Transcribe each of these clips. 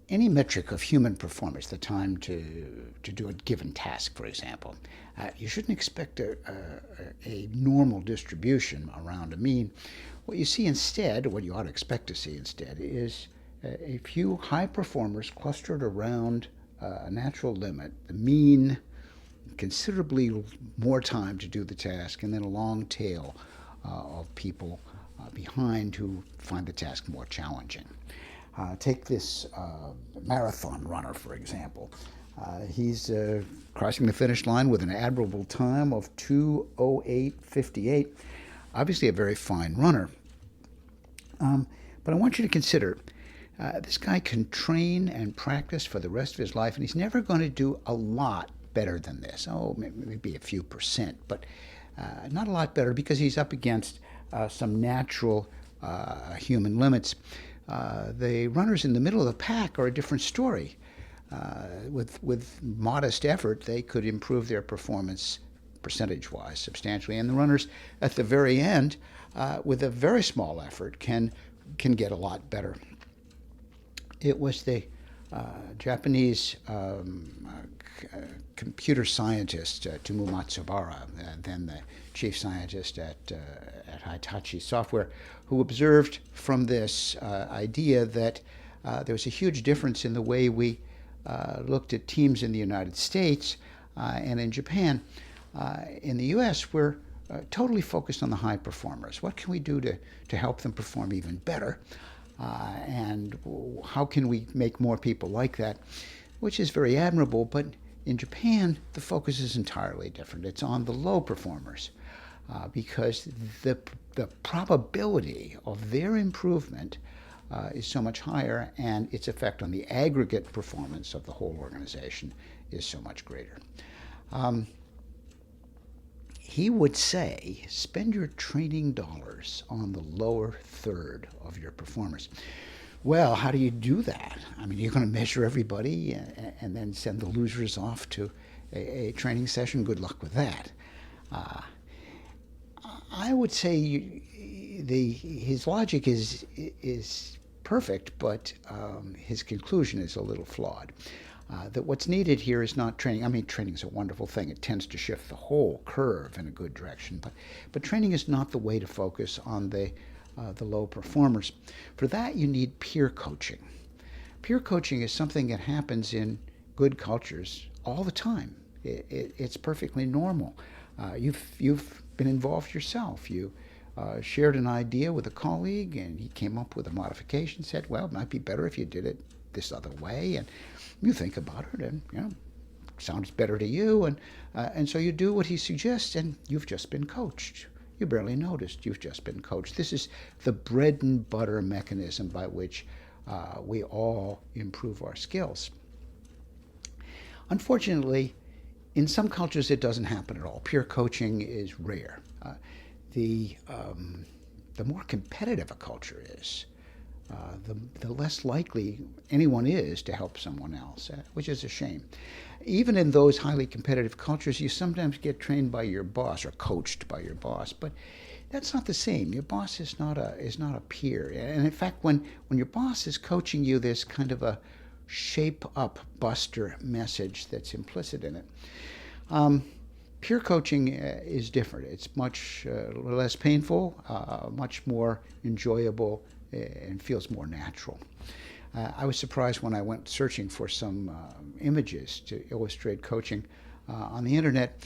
any metric of human performance, the time to do a given task, for example, you shouldn't expect a normal distribution around a mean. What you see instead, what you ought to expect to see instead, is a few high performers clustered around a natural limit, the mean, considerably more time to do the task, and then a long tail of people behind who find the task more challenging. Take this marathon runner, for example. He's crossing the finish line with an admirable time of 2:08:58. Obviously, a very fine runner. But I want you to consider this guy can train and practice for the rest of his life, and he's never going to do a lot better than this. Oh, maybe a few percent, but not a lot better because he's up against some natural human limits. The runners in the middle of the pack are a different story. With modest effort, they could improve their performance percentage-wise substantially. And the runners at the very end, with a very small effort, can get a lot better. It was the Japanese computer scientist Tomo Matsubara, then the chief scientist at Hitachi Software, who observed from this idea that there was a huge difference in the way we looked at teams in the United States and in Japan. In the U.S., we're totally focused on the high performers. What can we do to help them perform even better? And how can we make more people like that? Which is very admirable, but in Japan, the focus is entirely different. It's on the low performers because the probability of their improvement is so much higher, and its effect on the aggregate performance of the whole organization is so much greater. He would say, spend your training dollars on the lower third of your performers. Well, how do you do that? I mean, you're going to measure everybody and then send the losers off to a training session? Good luck with that. I would say his logic is perfect, but his conclusion is a little flawed. That what's needed here is not training. I mean, training is a wonderful thing. It tends to shift the whole curve in a good direction. But training is not the way to focus on the low performers. For that, you need peer coaching. Peer coaching is something that happens in good cultures all the time. It's perfectly normal. You've been involved yourself. You shared an idea with a colleague, and he came up with a modification. Said, "Well, it might be better if you did it this other way." And you think about it, and sounds better to you, and so you do what he suggests, and you've just been coached. You barely noticed you've just been coached. This is the bread and butter mechanism by which we all improve our skills. Unfortunately, in some cultures it doesn't happen at all. Peer coaching is rare. The more competitive a culture is, the less likely anyone is to help someone else, which is a shame. Even in those highly competitive cultures, you sometimes get trained by your boss or coached by your boss, but that's not the same. Your boss is not a peer. And in fact, when your boss is coaching you, there's kind of a shape up buster message that's implicit in it. Peer coaching is different. It's much less painful, much more enjoyable, and feels more natural. I was surprised when I went searching for some images to illustrate coaching on the internet.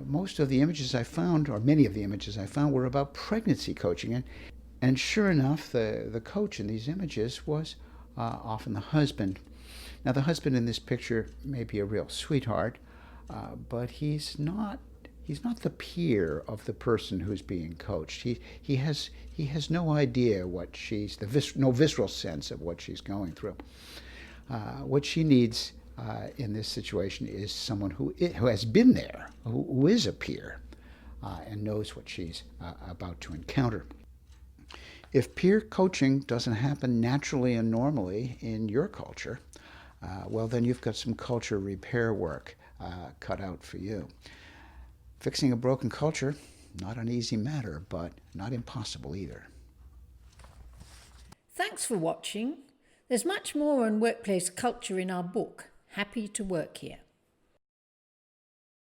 Most of the images I found, or many of the images I found, were about pregnancy coaching. And sure enough, the coach in these images was often the husband. Now, the husband in this picture may be a real sweetheart, but he's not the peer of the person who's being coached. He has no idea what no visceral sense of what she's going through. What she needs in this situation is someone who has been there, who is a peer, and knows what she's about to encounter. If peer coaching doesn't happen naturally and normally in your culture, well, then you've got some culture repair work cut out for you. Fixing a broken culture, not an easy matter, but not impossible either. Thanks for watching. There's There's much more on workplace culture in our book, Happy to Work Here.